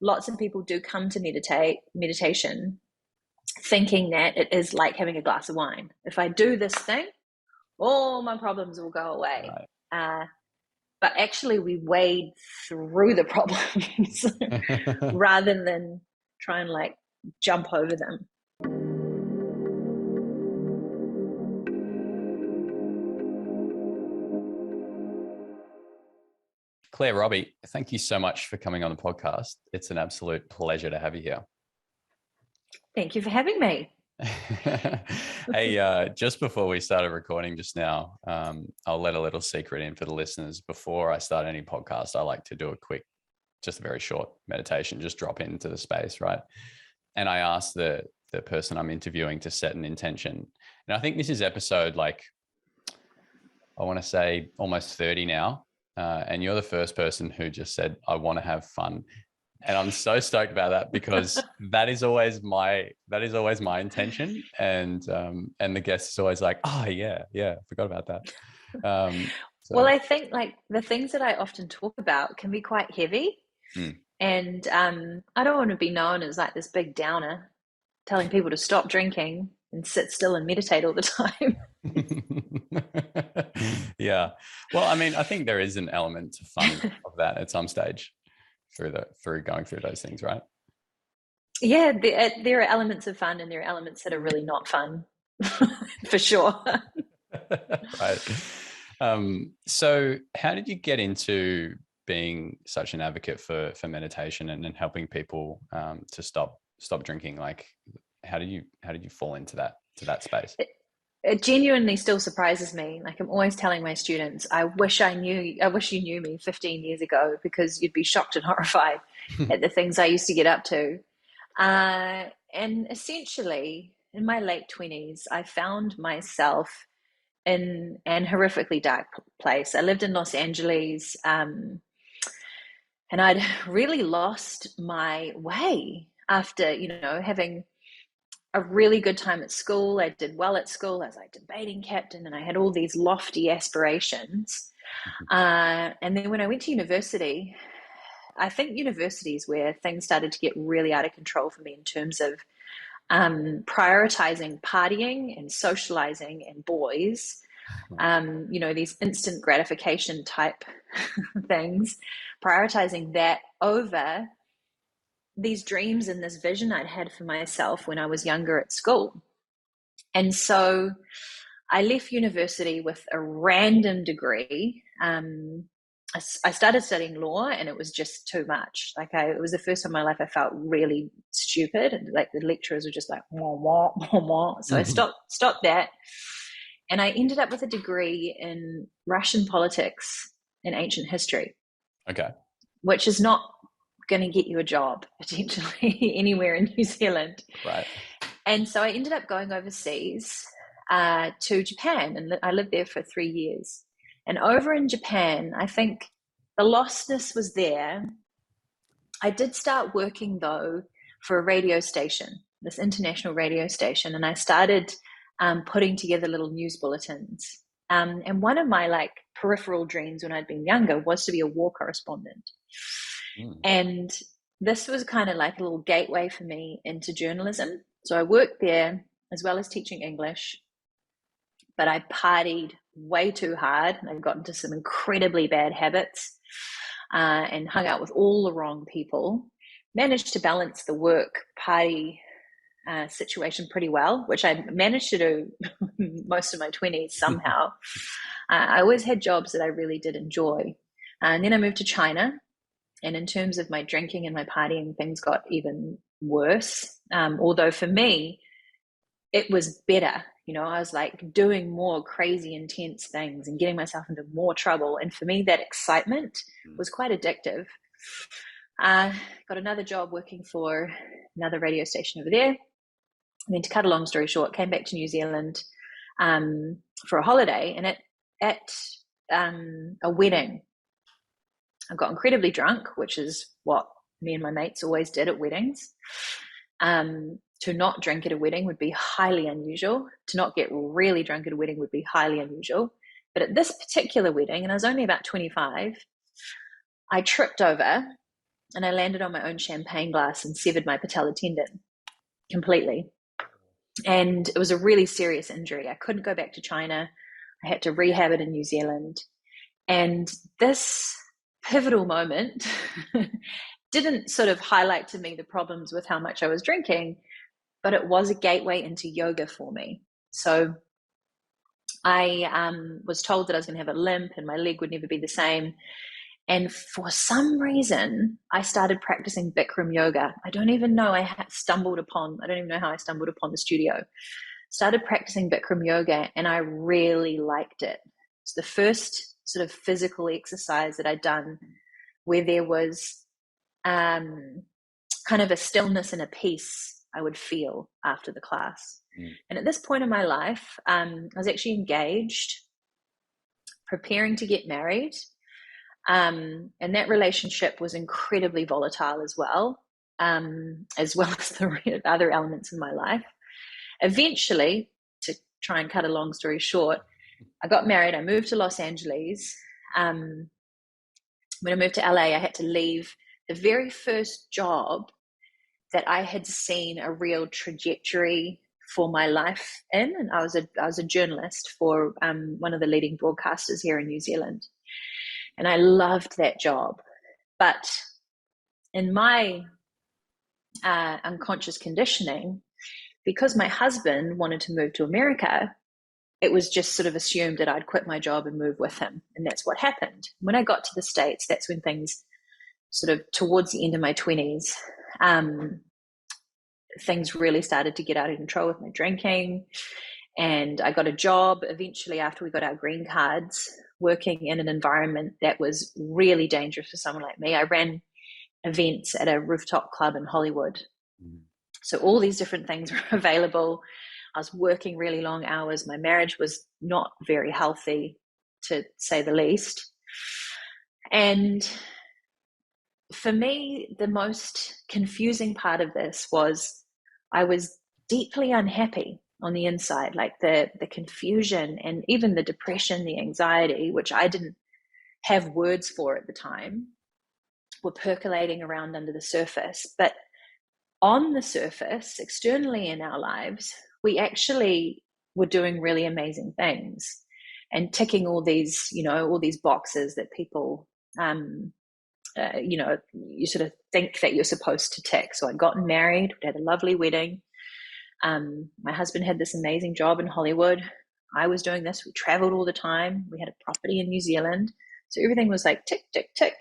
lots of people do come to meditation thinking that it is like having a glass of wine. If I do this thing, all my problems will go away. Right. But actually we wade through the problems rather than try and like jump over them. Claire Robbie, thank you so much for coming on the podcast. It's an absolute pleasure to have you here. Thank you for having me. Hey, just before we started recording just now, I'll let a little secret in for the listeners. Before I start any podcast, I like to do a quick, just a very short meditation, just drop into the space, right? And I ask the person I'm interviewing to set an intention. And I think this is episode, like, I want to say almost 30 now. And you're the first person who just said, I want to have fun. And I'm so stoked about that, because that is always my intention. And the guest is always like, oh yeah, forgot about that. Well, I think like the things that I often talk about can be quite heavy. And I don't want to be known as like this big downer telling people to stop drinking and sit still and meditate all the time. Yeah. Well, I mean, I think there is an element of fun of that at some stage through going through those things, right? Yeah, there are elements of fun and there are elements that are really not fun, for sure. Right. So how did you get into being such an advocate for meditation and helping people to stop drinking? Like, how did you fall into that space? It genuinely still surprises me. Like, I'm always telling my students, I wish you knew me 15 years ago, because you'd be shocked and horrified at the things I used to get up to. And essentially, in my late 20s, I found myself in an horrifically dark place. I lived in Los Angeles, and I'd really lost my way after, having a really good time at school. I did well at school. I was like debating captain, and I had all these lofty aspirations. And then when I went to university, I think university is where things started to get really out of control for me in terms of prioritizing partying and socializing and boys, these instant gratification type things, prioritizing that over these dreams and this vision I'd had for myself when I was younger at school. And so I left university with a random degree. I started studying law, and it was just too much. It was the first time in my life I felt really stupid, and like the lecturers were just like, wah, wah, wah, wah. So I stopped that. And I ended up with a degree in Russian politics and ancient history. Okay. Which is not going to get you a job potentially anywhere in New Zealand. Right. And so I ended up going overseas to Japan, and I lived there for 3 years. And over in Japan, I think the lostness was there. I did start working, though, for a radio station, this international radio station, and I started putting together little news bulletins. And one of my peripheral dreams when I'd been younger was to be a war correspondent. And this was kind of like a little gateway for me into journalism. So I worked there as well as teaching English, but I partied way too hard, and I got into some incredibly bad habits and hung out with all the wrong people. Managed to balance the work party situation pretty well, which I managed to do most of my 20s somehow. I always had jobs that I really did enjoy. And then I moved to China. And in terms of my drinking and my partying, things got even worse. Although for me, it was better. I was like doing more crazy, intense things and getting myself into more trouble. And for me, that excitement was quite addictive. Got another job working for another radio station over there. And then, to cut a long story short, came back to New Zealand for a holiday. And at a wedding, I got incredibly drunk, which is what me and my mates always did at weddings. To not drink at a wedding would be highly unusual. To not get really drunk at a wedding would be highly unusual. But at this particular wedding, and I was only about 25, I tripped over and I landed on my own champagne glass and severed my patella tendon completely. And it was a really serious injury. I couldn't go back to China. I had to rehab it in New Zealand. And this pivotal moment didn't sort of highlight to me the problems with how much I was drinking, but it was a gateway into yoga for me. So I was told that I was going to have a limp and my leg would never be the same. And for some reason, I started practicing Bikram Yoga. I don't even know I don't even know how I stumbled upon the studio. Started practicing Bikram Yoga and I really liked it. It's the first sort of physical exercise that I'd done where there was kind of a stillness and a peace I would feel after the class. And at this point in my life, I was actually engaged, preparing to get married. And that relationship was incredibly volatile as well as the other elements in my life. Eventually, to try and cut a long story short, I got married. I moved to Los Angeles. When I moved to LA, I had to leave the very first job that I had seen a real trajectory for my life in. And I was a journalist for one of the leading broadcasters here in New Zealand. And I loved that job. But in my unconscious conditioning, because my husband wanted to move to America, it was just sort of assumed that I'd quit my job and move with him. And that's what happened. When I got to the States, that's when things sort of towards the end of my 20s, things really started to get out of control with my drinking. And I got a job eventually after we got our green cards, working in an environment that was really dangerous for someone like me. I ran events at a rooftop club in Hollywood. So all these different things were available. I was working really long hours. My marriage was not very healthy, to say the least. And for me, the most confusing part of this was I was deeply unhappy on the inside, like the confusion and even the depression, the anxiety, which I didn't have words for at the time, were percolating around under the surface. But on the surface, externally in our lives, we actually were doing really amazing things and ticking all these boxes that people, you sort of think that you're supposed to tick. So I'd gotten married, we had a lovely wedding. My husband had this amazing job in Hollywood. I was doing this. We traveled all the time. We had a property in New Zealand. So everything was like tick, tick, tick.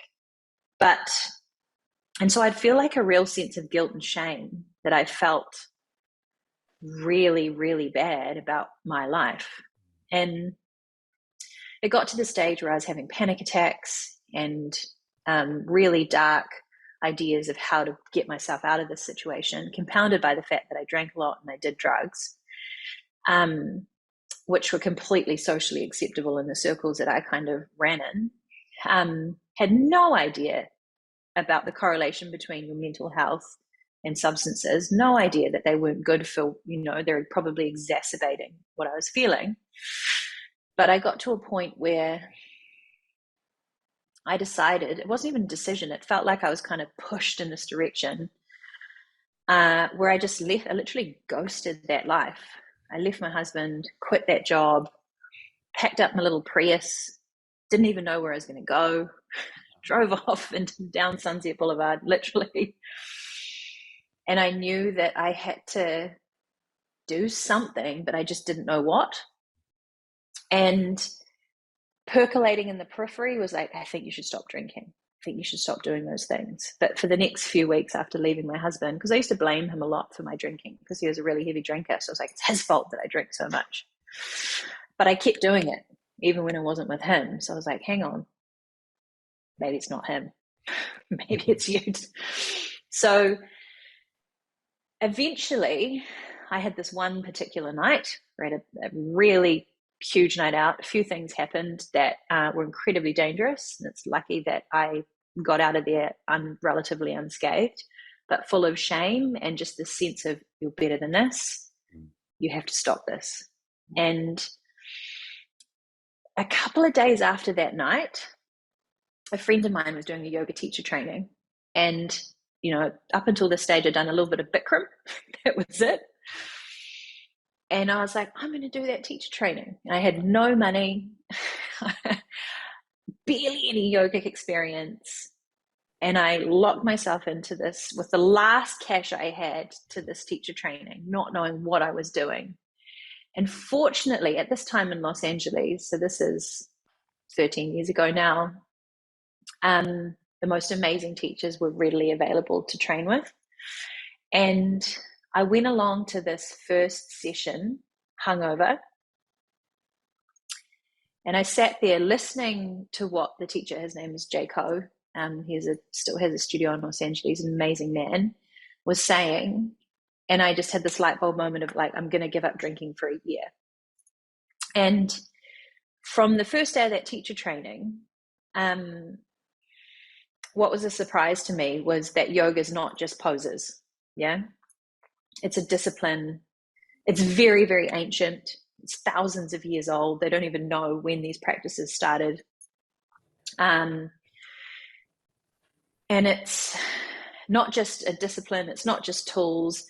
And so I'd feel like a real sense of guilt and shame that I felt really, really bad about my life. And it got to the stage where I was having panic attacks and really dark ideas of how to get myself out of this situation, compounded by the fact that I drank a lot and I did drugs, which were completely socially acceptable in the circles that I kind of ran in. Had no idea about the correlation between your mental health and substances, no idea that they weren't good for, they're probably exacerbating what I was feeling. But I got to a point where I decided, it wasn't even a decision, it felt like I was kind of pushed in this direction, where I literally ghosted that life. I left my husband, quit that job, packed up my little Prius, didn't even know where I was going to go, drove off down Sunset Boulevard, literally. And I knew that I had to do something, but I just didn't know what. And percolating in the periphery was like, I think you should stop drinking. I think you should stop doing those things. But for the next few weeks after leaving my husband, because I used to blame him a lot for my drinking because he was a really heavy drinker. So I was like, it's his fault that I drink so much. But I kept doing it, even when I wasn't with him. So I was like, hang on, maybe it's not him. Maybe it's you. So eventually I had this one particular night where I had a really huge night out. A few things happened that were incredibly dangerous. And it's lucky that I got out of there relatively unscathed, but full of shame and just the sense of, you're better than this. You have to stop this. And a couple of days after that night, a friend of mine was doing a yoga teacher training. And, up until this stage, I'd done a little bit of Bikram. That was it. And I was like, I'm going to do that teacher training. I had no money, barely any yogic experience. And I locked myself into this with the last cash I had to this teacher training, not knowing what I was doing. And fortunately, at this time in Los Angeles, so this is 13 years ago now, the most amazing teachers were readily available to train with. And I went along to this first session hungover. And I sat there listening to what the teacher, his name is Jaco, he still has a studio in Los Angeles, an amazing man, was saying. And I just had this light bulb moment of like, I'm going to give up drinking for a year. And from the first day of that teacher training, what was a surprise to me was that yoga is not just poses. Yeah. It's a discipline. It's very, very ancient. It's thousands of years old. They don't even know when these practices started. And it's not just a discipline. It's not just tools.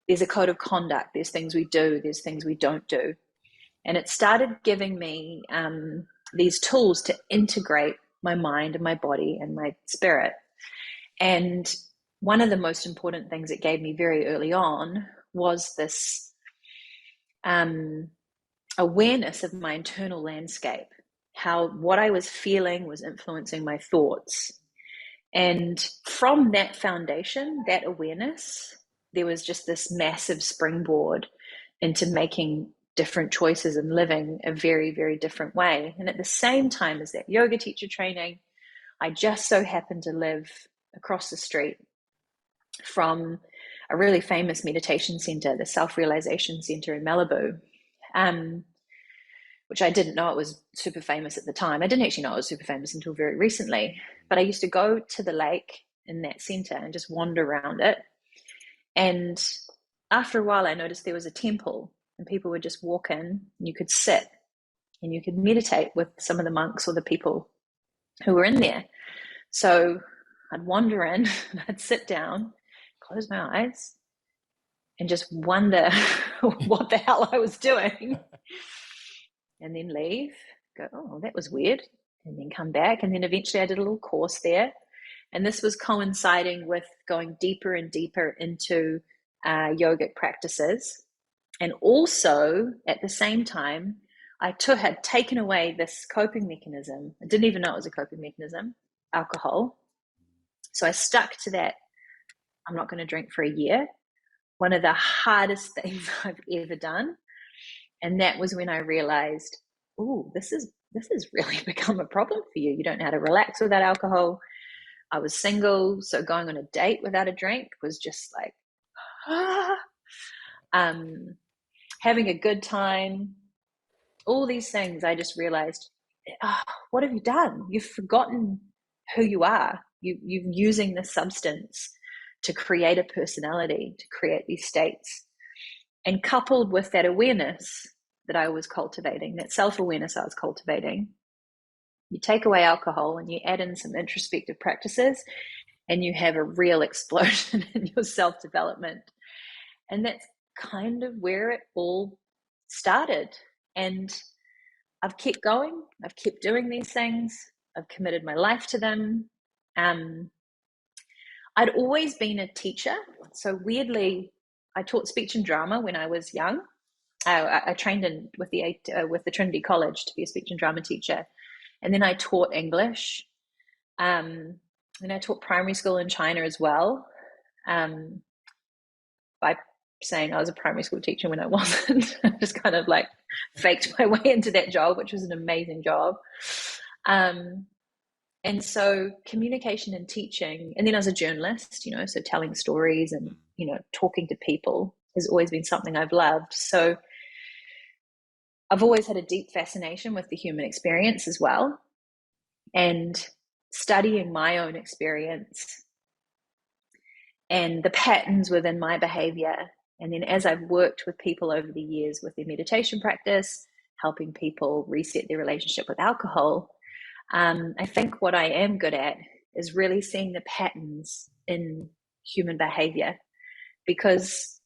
There's a code of conduct. There's things we do. There's things we don't do. And it started giving me these tools to integrate my mind and my body and my spirit. And one of the most important things it gave me very early on was this awareness of my internal landscape, how what I was feeling was influencing my thoughts. And from that foundation, that awareness, there was just this massive springboard into making different choices and living a very, very different way. And at the same time as that yoga teacher training, I just so happened to live across the street from a really famous meditation center, the Self-Realization Center in Malibu, which I didn't know it was super famous at the time. I didn't actually know it was super famous until very recently. But I used to go to the lake in that center and just wander around it. And after a while, I noticed there was a temple and people would just walk in and you could sit and you could meditate with some of the monks or the people who were in there. So I'd wander in and I'd sit down, close my eyes, and just wonder what the hell I was doing. And then leave, go, oh, that was weird. And then come back. And then eventually I did a little course there. And this was coinciding with going deeper and deeper into yogic practices. And also at the same time, I had taken away this coping mechanism. I didn't even know it was a coping mechanism, alcohol. So I stuck to that. I'm not going to drink for a year. One of the hardest things I've ever done. And that was when I realized, oh, this has really become a problem for you. You don't know how to relax without alcohol. I was single, so going on a date without a drink was just like, having a good time, all these things. I just realized, what have you done? You've forgotten who you are. You're using this substance to create a personality, to create these states. And coupled with that awareness that I was cultivating, that self-awareness I was cultivating, you take away alcohol and you add in some introspective practices and you have a real explosion in your self-development. And that's kind of where it all started. And I've kept going. I've kept doing these things. I've committed my life to them. I'd always been a teacher. So weirdly, I taught speech and drama when I was young. I trained with the Trinity College to be a speech and drama teacher. And then I taught English. And I taught primary school in China as well. By saying I was a primary school teacher when I wasn't. I just kind of like faked my way into that job, which was an amazing job. And so communication and teaching, and then as a journalist, so telling stories and, talking to people has always been something I've loved. So I've always had a deep fascination with the human experience as well. And studying my own experience and the patterns within my behavior. And then as I've worked with people over the years with their meditation practice, helping people reset their relationship with alcohol, I think what I am good at is really seeing the patterns in human behavior, because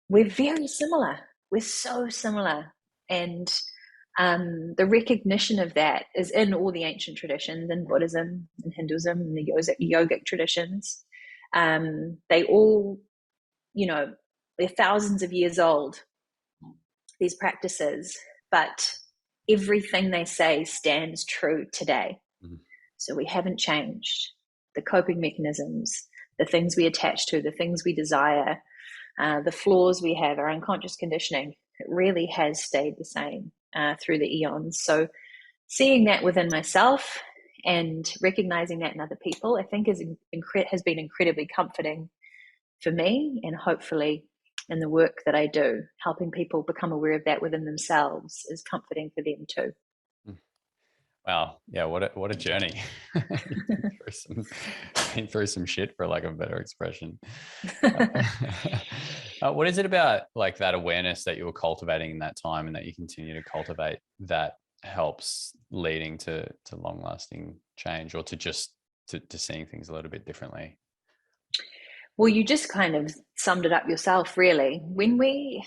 we're very similar. We're so similar. And the recognition of that is in all the ancient traditions, in Buddhism and Hinduism and the yogic traditions. They all, they're thousands of years old, these practices, but everything they say stands true today. Mm-hmm. So we haven't changed. The coping mechanisms, the things we attach to, the things we desire, the flaws we have, our unconscious conditioning, it really has stayed the same through the eons. So seeing that within myself and recognizing that in other people, I think has been incredibly comforting for me, and hopefully in the work that I do, helping people become aware of that within themselves is comforting for them too. Wow. Yeah. What a journey. Been through some shit, for lack of a better expression. What is it about like that awareness that you were cultivating in that time and that you continue to cultivate that helps leading to long lasting change, or to just to seeing things a little bit differently? Well, you just kind of summed it up yourself, really. We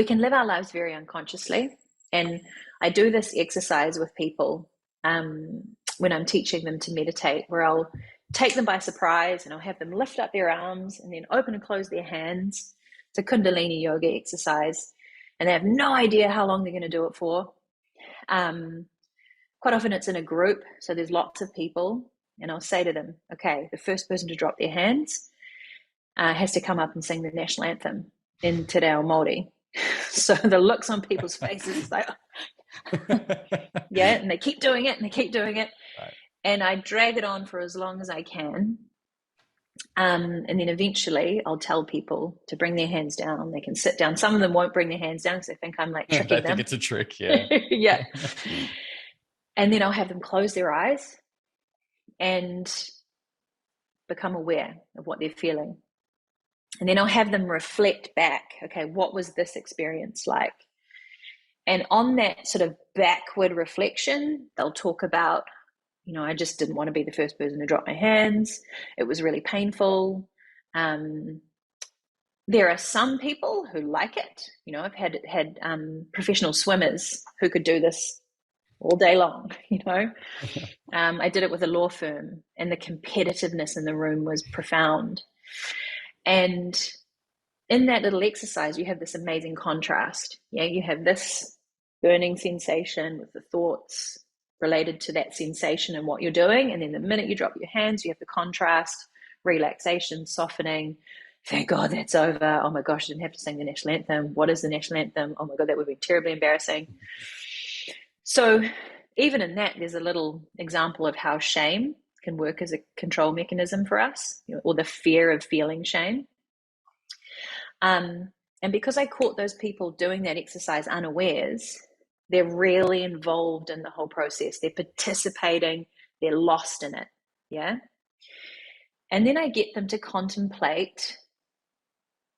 can live our lives very unconsciously. And I do this exercise with people when I'm teaching them to meditate, where I'll take them by surprise and I'll have them lift up their arms and then open and close their hands. It's a Kundalini yoga exercise, and they have no idea how long they're going to do it for. Quite often it's in a group, so there's lots of people, and I'll say to them, okay, the first person to drop their hands has to come up and sing the national anthem in Te Reo Māori. So the looks on people's faces is like, yeah, and they keep doing it and they keep doing it. Right. And I drag it on for as long as I can. And then eventually I'll tell people to bring their hands down. They can sit down. Some of them won't bring their hands down because they think I'm like tricking them. They think it's a trick, yeah. Yeah. And then I'll have them close their eyes and become aware of what they're feeling. And then I'll have them reflect back, okay, what was this experience like? And on that sort of backward reflection, they'll talk about, I just didn't want to be the first person to drop my hands. It was really painful. There are some people who like it. I've had professional swimmers who could do this all day long, I did it with a law firm, and the competitiveness in the room was profound. And in that little exercise, you have this amazing contrast. Yeah, you have this burning sensation with the thoughts related to that sensation and what you're doing. And then the minute you drop your hands, you have the contrast, relaxation, softening. Thank God that's over. Oh my gosh, I didn't have to sing the national anthem. What is the national anthem? Oh my God, that would be terribly embarrassing. So even in that, there's a little example of how shame can work as a control mechanism for us, or the fear of feeling shame. And because I caught those people doing that exercise unawares, they're really involved in the whole process. They're participating. They're lost in it. Yeah. And then I get them to contemplate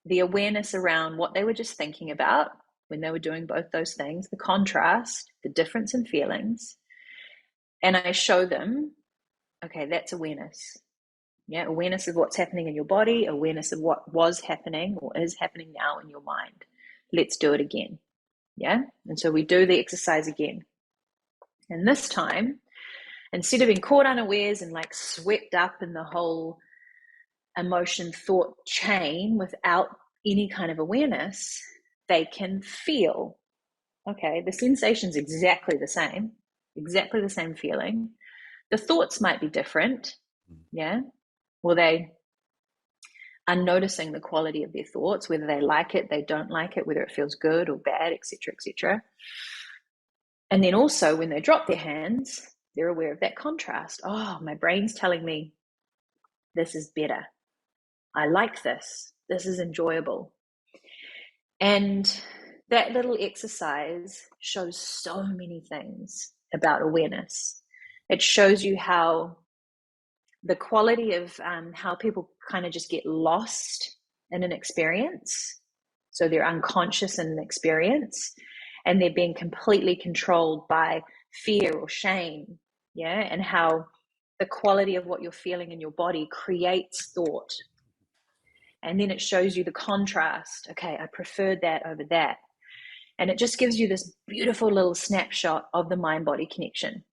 the awareness around what they were just thinking about when they were doing both those things, the contrast, the difference in feelings. And I show them, okay, that's awareness. Yeah, awareness of what's happening in your body, awareness of what was happening or is happening now in your mind. Let's do it again. Yeah, and so we do the exercise again. And this time, instead of being caught unawares and like swept up in the whole emotion thought chain without any kind of awareness, they can feel, okay, the sensation's exactly the same feeling. The thoughts might be different. Yeah. Well, they are noticing the quality of their thoughts, whether they like it, they don't like it, whether it feels good or bad, etc., etc. And then also when they drop their hands, they're aware of that contrast. Oh, my brain's telling me this is better. I like this. This is enjoyable. And that little exercise shows so many things about awareness. It shows you how the quality of how people kind of just get lost in an experience. So they're unconscious in an experience and they're being completely controlled by fear or shame. Yeah. And how the quality of what you're feeling in your body creates thought. And then it shows you the contrast. Okay, I preferred that over that. And it just gives you this beautiful little snapshot of the mind-body connection.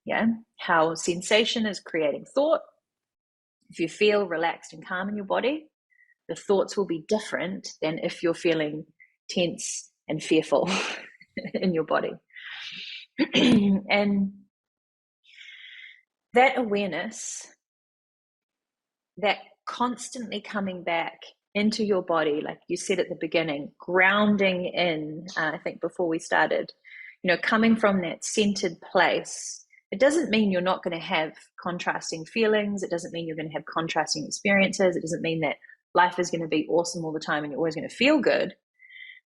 Yeah, how sensation is creating thought. If you feel relaxed and calm in your body, the thoughts will be different than if you're feeling tense and fearful in your body. And that awareness, that constantly coming back into your body, like you said at the beginning, grounding in, I think before we started, coming from that centered place, it doesn't mean you're not going to have contrasting feelings. It doesn't mean you're going to have contrasting experiences. It doesn't mean that life is going to be awesome all the time and you're always going to feel good.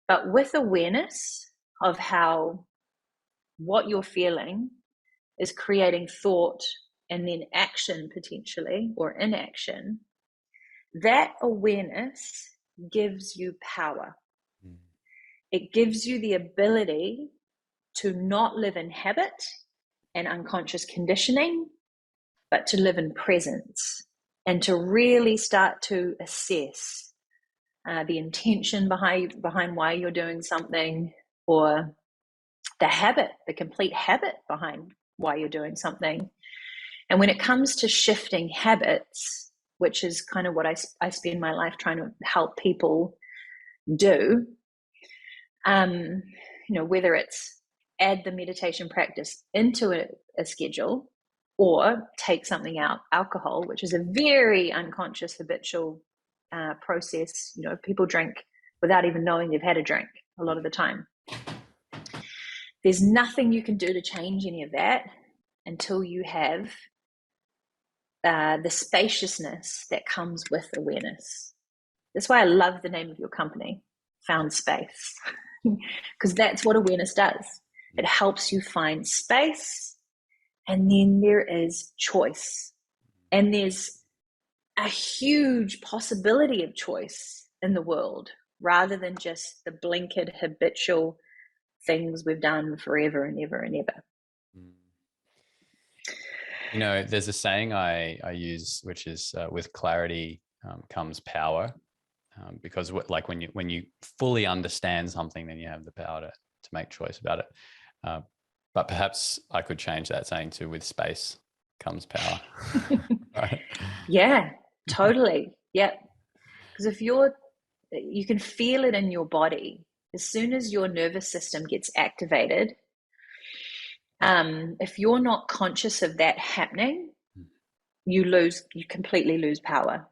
But with awareness of how what you're feeling is creating thought and then action potentially, or inaction, that awareness gives you power. It gives you the ability to not live in habit and unconscious conditioning, but to live in presence and to really start to assess the intention behind why you're doing something, or the habit, the complete habit behind why you're doing something. And when it comes to shifting habits, which is kind of what I spend my life trying to help people do, whether it's add the meditation practice into a schedule, or take something out, alcohol, which is a very unconscious, habitual process. People drink without even knowing they've had a drink a lot of the time. There's nothing you can do to change any of that until you have the spaciousness that comes with awareness. That's why I love the name of your company, Found Space, because that's what awareness does. It helps you find space, and then there is choice. And there's a huge possibility of choice in the world, rather than just the blinkered habitual things we've done forever and ever and ever. There's a saying I use, which is with clarity comes power, because when you fully understand something, then you have the power to make choice about it. But perhaps I could change that saying to, with space comes power. Right? Yeah, totally. Yeah. Because if you can feel it in your body, as soon as your nervous system gets activated, if you're not conscious of that happening, you completely lose power,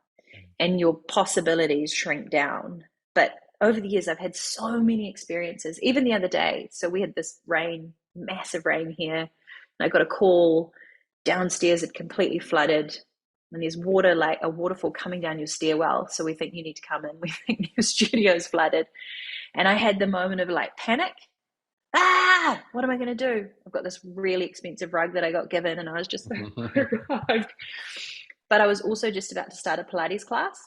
and your possibilities shrink down. But over the years, I've had so many experiences, even the other day. So we had this rain, massive rain here, and I got a call downstairs. It completely flooded, and there's water, like a waterfall coming down your stairwell. So we think you need to come in. We think your studio's flooded. And I had the moment of panic. What am I going to do? I've got this really expensive rug that I got given, and I was just arrived. But I was also just about to start a Pilates class.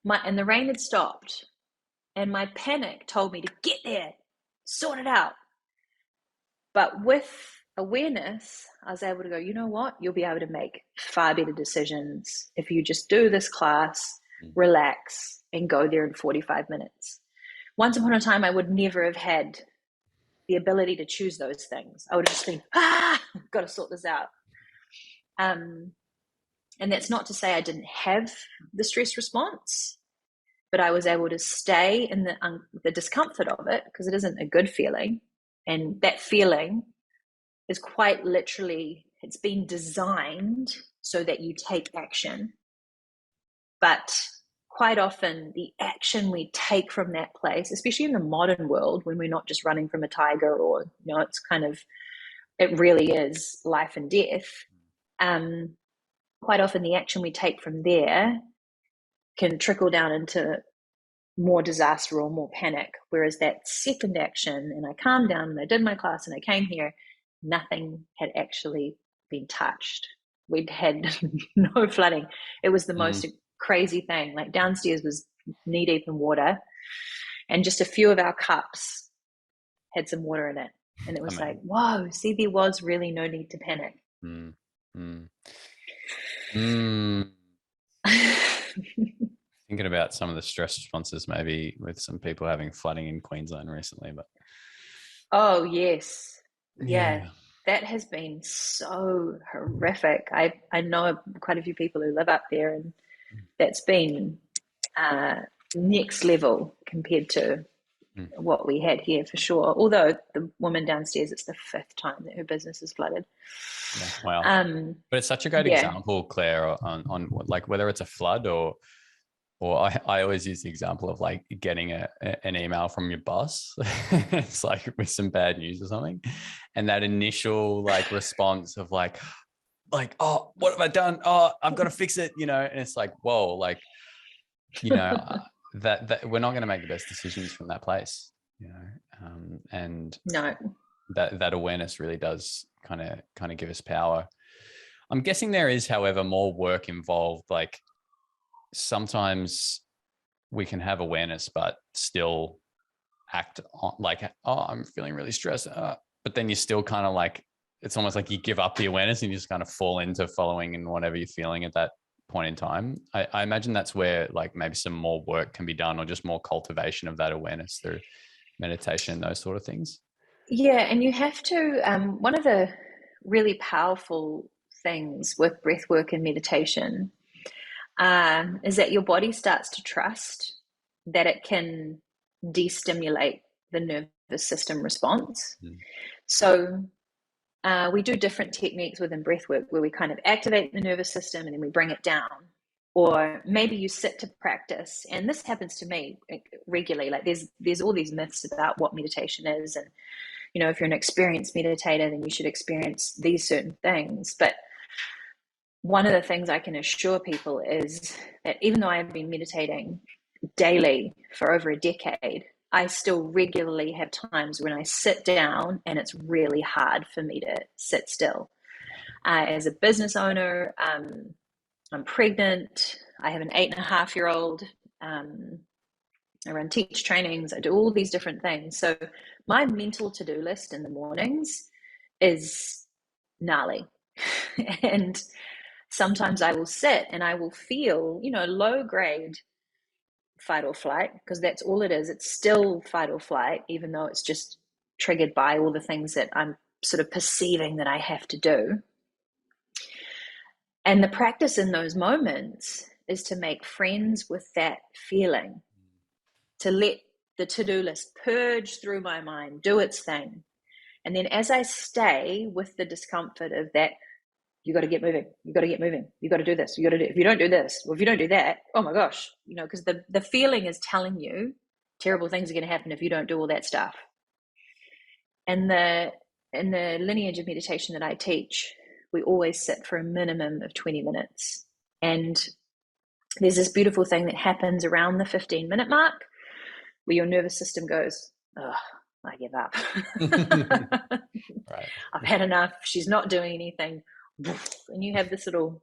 And the rain had stopped, and my panic told me to get there, sort it out. But with awareness, I was able to go, you know what? You'll be able to make far better decisions if you just do this class, relax, and go there in 45 minutes. Once upon a time, I would never have had the ability to choose those things. I would have just been, I've got to sort this out. And that's not to say I didn't have the stress response, but I was able to stay in the discomfort of it, because it isn't a good feeling. And that feeling is quite literally, it's been designed so that you take action. But quite often the action we take from that place, especially in the modern world, when we're not just running from a tiger, or, it really is life and death. Quite often the action we take from there can trickle down into more disaster or more panic. Whereas that second action, and I calmed down and I did my class and I came here, nothing had actually been touched. We'd had no flooding. It was the most crazy thing. Like downstairs was knee deep in water, and just a few of our cups had some water in it. And it was like, whoa, see, there was really no need to panic. Mm. Mm. Thinking about some of the stress responses, maybe with some people having flooding in Queensland recently, but Oh, yes. Yeah. yeah. That has been so horrific. I know quite a few people who live up there, and that's been next level compared to Mm. what we had here for sure. Although the woman downstairs, it's the fifth time that her business is flooded. Yeah, wow. But it's such a great Yeah. example, Claire, on like whether it's a flood or I always use the example of like getting an email from your boss. It's like with some bad news or something. And that initial like response of like, oh, what have I done? Oh, I've got to fix it, and it's like, whoa, like, that we're not going to make the best decisions from that place, and No. that awareness really does kind of give us power. I'm guessing there is, however, more work involved. Like sometimes we can have awareness, but still act on like, oh, I'm feeling really stressed. But then you still kind of like, it's almost like you give up the awareness and you just kind of fall into following in whatever you're feeling at that point in time. I imagine that's where like maybe some more work can be done, or just more cultivation of that awareness through meditation and those sort of things. Yeah, and you have to, one of the really powerful things with breath work and meditation is that your body starts to trust that it can de-stimulate the nervous system response. Mm. So we do different techniques within breathwork where we kind of activate the nervous system and then we bring it down. Or maybe you sit to practice, and this happens to me regularly. Like there's all these myths about what meditation is, and if you're an experienced meditator, then you should experience these certain things. But one of the things I can assure people is that even though I've been meditating daily for over a decade, I still regularly have times when I sit down and it's really hard for me to sit still. As a business owner, I'm pregnant. I have an 8.5-year-old. I run teach trainings. I do all these different things. So my mental to-do list in the mornings is gnarly. And sometimes I will sit and I will feel, low grade fight or flight, because that's all it is. It's still fight or flight, even though it's just triggered by all the things that I'm sort of perceiving that I have to do. And the practice in those moments is to make friends with that feeling, to let the to-do list purge through my mind, do its thing. And then as I stay with the discomfort of that, you got to get moving, you got to get moving, you got to do this, you got to do, if you don't do this, or if you don't do that, oh my gosh, because the feeling is telling you terrible things are going to happen if you don't do all that stuff. And in the lineage of meditation that I teach, we always sit for a minimum of 20 minutes. And there's this beautiful thing that happens around the 15-minute mark where your nervous system goes, oh, I give up. Right. I've had enough. She's not doing anything. And you have this little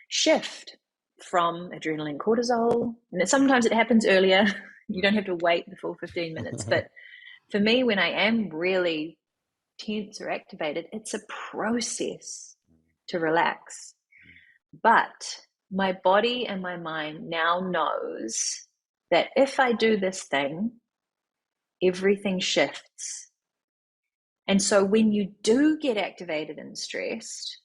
shift from adrenaline, cortisol. And sometimes it happens earlier. You don't have to wait the full 15 minutes. But for me, when I am really tense or activated, it's a process to relax. But my body and my mind now knows that if I do this thing, everything shifts. And so when you do get activated and stressed,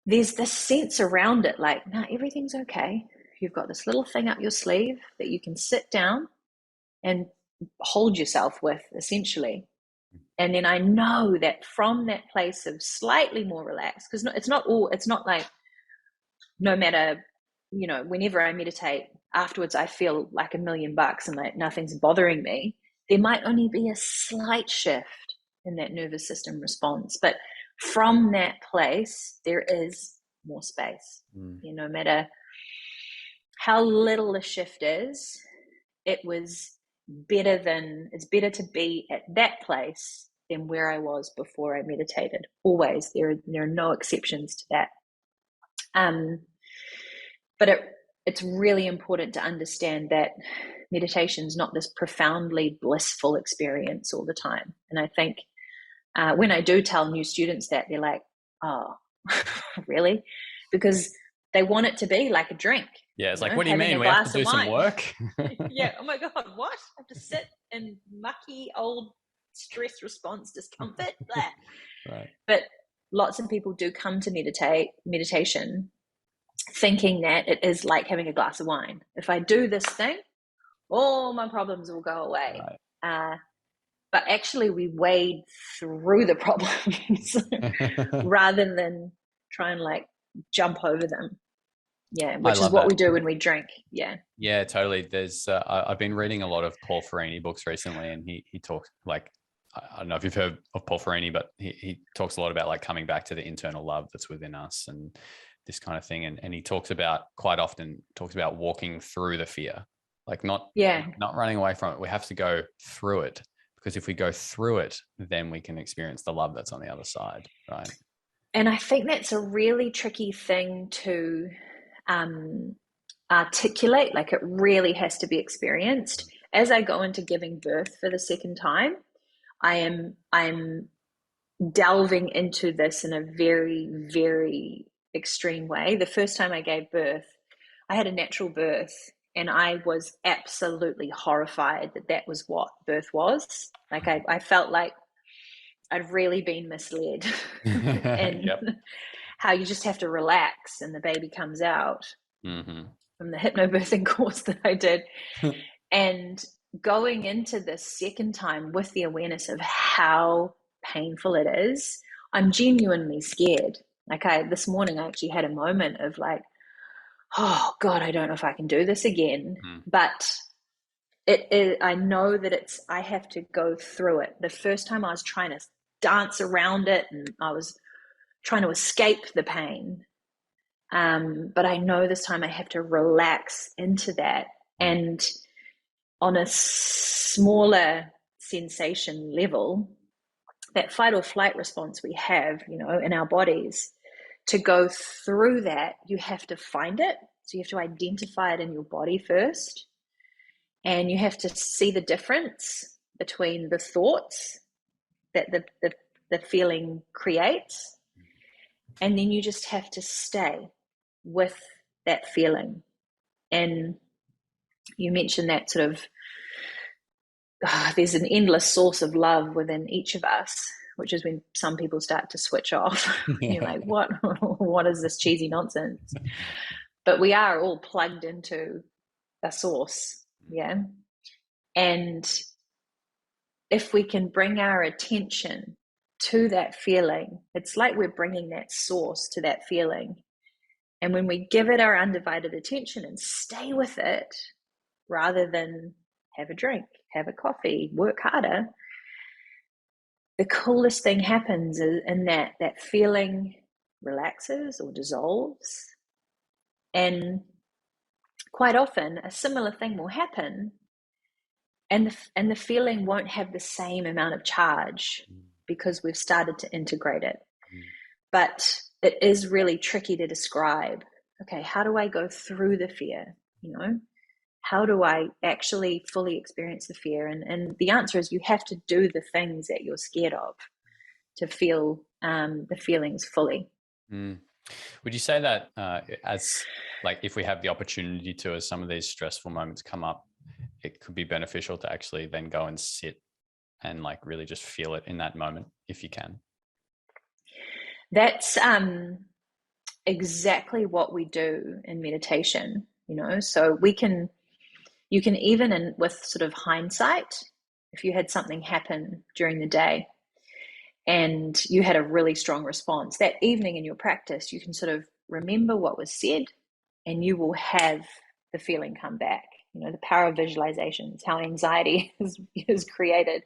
there's this sense around it like, nah, everything's okay. You've got this little thing up your sleeve that you can sit down and hold yourself with, essentially. And then I know that from that place of slightly more relaxed, because it's not like no matter, whenever I meditate, afterwards I feel like $1,000,000 and like nothing's bothering me. There might only be a slight shift in that nervous system response. But from that place, there is more space. No matter how little the shift is, it's better to be at that place than where I was before I meditated. Always. There are no exceptions to that. But it's really important to understand that meditation is not this profoundly blissful experience all the time. And I think When I do tell new students that, they're like, oh, really? Because they want it to be like a drink. Yeah, it's like, what do you mean? We have to do some work? Yeah, oh my God, what? I have to sit in mucky old stress response discomfort? Right. But lots of people do come to meditation thinking that it is like having a glass of wine. If I do this thing, all my problems will go away. Right. But actually we wade through the problems rather than try and like jump over them. Yeah, which is what we do when we drink. Yeah. Yeah, totally. There's I've been reading a lot of Paul Ferrini books recently, and he talks, like, I don't know if you've heard of Paul Ferrini, but he talks a lot about like coming back to the internal love that's within us and this kind of thing. And he talks about, quite often talks about walking through the fear, like not running away from it. We have to go through it, because if we go through it, then we can experience the love that's on the other side. Right. And I think that's a really tricky thing to articulate. Like, it really has to be experienced. As I go into giving birth for the second time, I'm delving into this in a very, very extreme way. The first time I gave birth, I had a natural birth, and I was absolutely horrified that was what birth was. Like, I felt like I'd really been misled. And how you just have to relax and the baby comes out from the hypnobirthing course that I did. And going into the second time with the awareness of how painful it is, I'm genuinely scared. Like, this morning I actually had a moment of like, oh God, I don't know if I can do this again. But I know that I have to go through it. The first time I was trying to dance around it and I was trying to escape the pain. But I know this time I have to relax into that. And on a smaller sensation level, that fight or flight response we have, in our bodies, to go through that, you have to find it. So you have to identify it in your body first. And you have to see the difference between the thoughts that the feeling creates. And then you just have to stay with that feeling. And you mentioned that sort of, there's an endless source of love within each of us, which is when some people start to switch off. You're like, what is this cheesy nonsense? But we are all plugged into a source. Yeah. And if we can bring our attention to that feeling, it's like we're bringing that source to that feeling. And when we give it our undivided attention and stay with it, rather than have a drink, have a coffee, work harder, the coolest thing happens in that feeling relaxes or dissolves. And quite often a similar thing will happen, and the feeling won't have the same amount of charge because we've started to integrate it. But it is really tricky to describe. Okay, how do I go through the fear? How do I actually fully experience the fear? And the answer is, you have to do the things that you're scared of to feel the feelings fully. Would you say that as, like, if we have the opportunity to, as some of these stressful moments come up, it could be beneficial to actually then go and sit and like really just feel it in that moment, if you can? That's exactly what we do in meditation, so you can even, with sort of hindsight, if you had something happen during the day and you had a really strong response, that evening in your practice, you can sort of remember what was said and you will have the feeling come back. The power of visualization is how anxiety is created.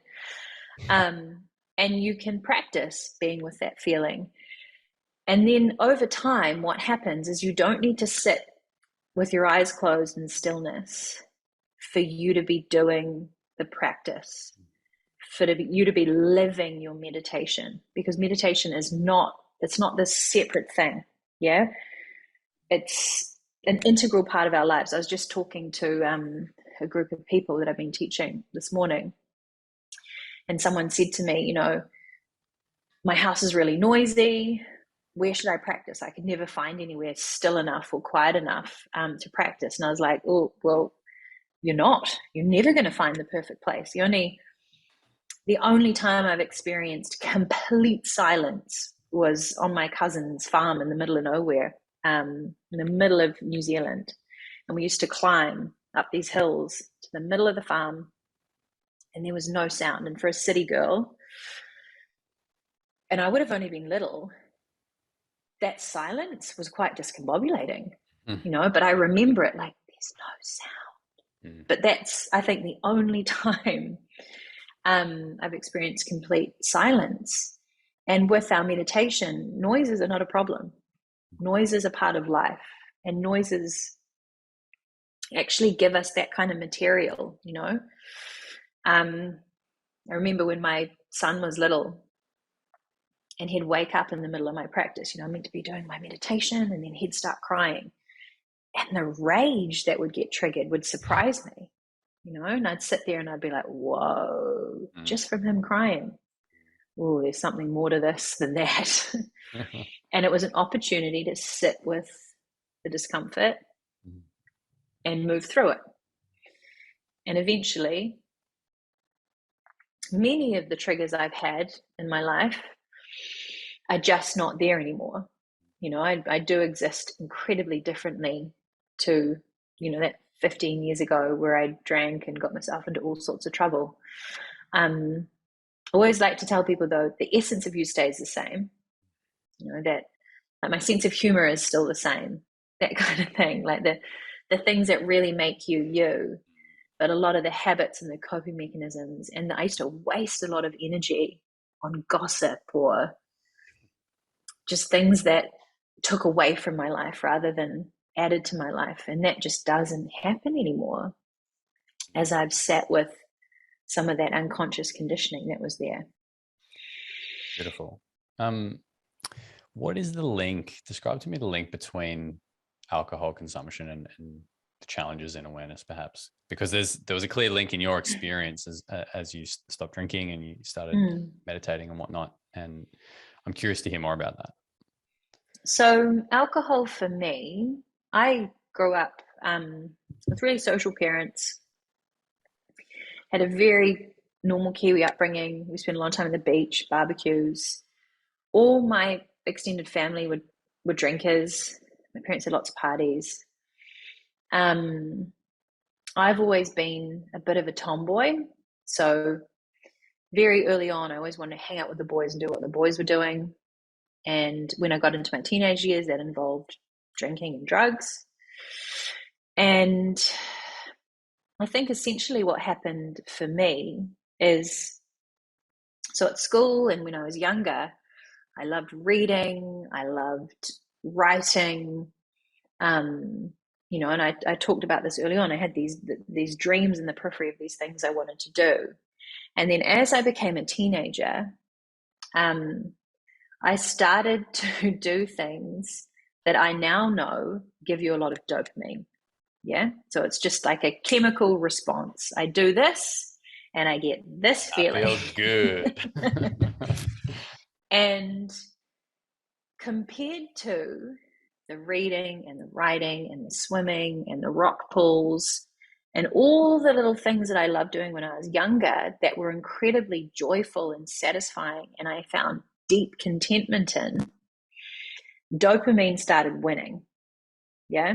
And you can practice being with that feeling. And then over time, what happens is you don't need to sit with your eyes closed in stillness for you to be doing the practice, you to be living your meditation, because meditation it's not this separate thing. Yeah. It's an integral part of our lives. I was just talking to a group of people that I've been teaching this morning, and someone said to me, My house is really noisy. Where should I practice? I could never find anywhere still enough or quiet enough to practice. And I was like, oh, well, you're not. You're never going to find the perfect place. The only time I've experienced complete silence was on my cousin's farm in the middle of nowhere, in the middle of New Zealand. And we used to climb up these hills to the middle of the farm, and there was no sound. And for a city girl, and I would have only been little, that silence was quite discombobulating, but I remember it like there's no sound. But that's, I think, the only time I've experienced complete silence. And with our meditation, noises are not a problem. Noises are part of life, and noises actually give us that kind of material, I remember when my son was little and he'd wake up in the middle of my practice, I'm meant to be doing my meditation, and then he'd start crying. And the rage that would get triggered would surprise me, and I'd sit there and I'd be like, whoa, just from him crying. Oh, there's something more to this than that. And it was an opportunity to sit with the discomfort and move through it. And eventually, many of the triggers I've had in my life are just not there anymore. I do exist incredibly differently to, that 15 years ago where I drank and got myself into all sorts of trouble. I always like to tell people, though, the essence of you stays the same. That like my sense of humor is still the same, that kind of thing, like the things that really make you you. But a lot of the habits and the coping mechanisms, and I used to waste a lot of energy on gossip or just things that took away from my life rather than added to my life. And that just doesn't happen anymore as I've sat with some of that unconscious conditioning that was there. Beautiful. What is the link? Describe to me the link between alcohol consumption and the challenges in awareness, perhaps, because there was a clear link in your experience as you stopped drinking and you started meditating and whatnot. And I'm curious to hear more about that. So alcohol for me, I grew up with really social parents, had a very normal Kiwi upbringing. We spent a lot of time at the beach, barbecues. All my extended family were drinkers. My parents had lots of parties. I've always been a bit of a tomboy. So very early on, I always wanted to hang out with the boys and do what the boys were doing. And when I got into my teenage years, that involved drinking and drugs. And I think essentially what happened for me is, so at school and when I was younger, I loved reading, I loved writing, and I talked about this early on. I had these dreams in the periphery of these things I wanted to do. And then as I became a teenager, I started to do things that I now know give you a lot of dopamine. Yeah. So it's just like a chemical response. I do this and I get this feeling. I feel good. And compared to the reading and the writing and the swimming and the rock pools and all the little things that I loved doing when I was younger that were incredibly joyful and satisfying, and I found deep contentment in, dopamine started winning. Yeah.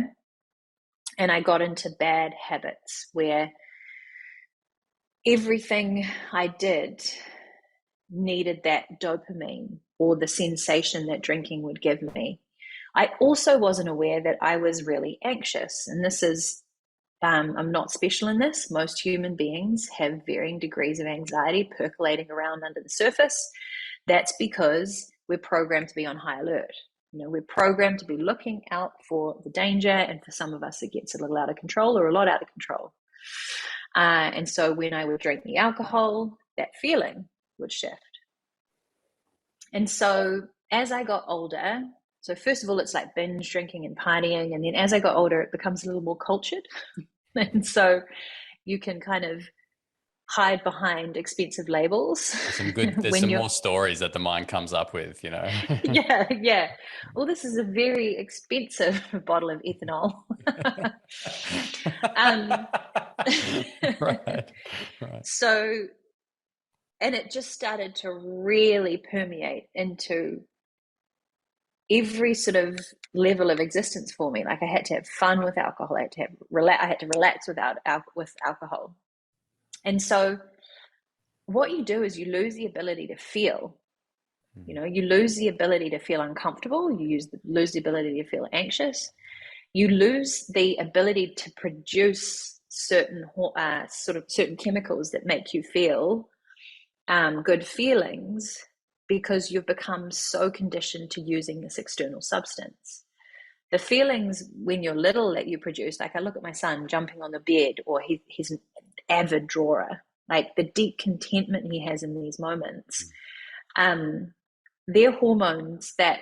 And I got into bad habits where everything I did needed that dopamine or the sensation that drinking would give me. I also wasn't aware that I was really anxious. And this is, I'm not special in this. Most human beings have varying degrees of anxiety percolating around under the surface. That's because we're programmed to be on high alert. We're programmed to be looking out for the danger. And for some of us, it gets a little out of control or a lot out of control. And so when I would drink the alcohol, that feeling would shift. And so as I got older, so first of all, it's like binge drinking and partying. And then as I got older, it becomes a little more cultured. And so you can kind of hide behind expensive labels. There's some more stories that the mind comes up with, you know. Yeah. Well, this is a very expensive bottle of ethanol. Right. So, and it just started to really permeate into every sort of level of existence for me. Like I had to have fun with alcohol. I had to relax with alcohol. And so what you do is you lose the ability to feel. You know, you lose the ability to feel uncomfortable. You lose the ability to feel anxious. You lose the ability to produce certain chemicals that make you feel good feelings, because you've become so conditioned to using this external substance. The feelings when you're little that you produce, like I look at my son jumping on the bed, or he's an avid drawer, like the deep contentment he has in these moments. They're hormones that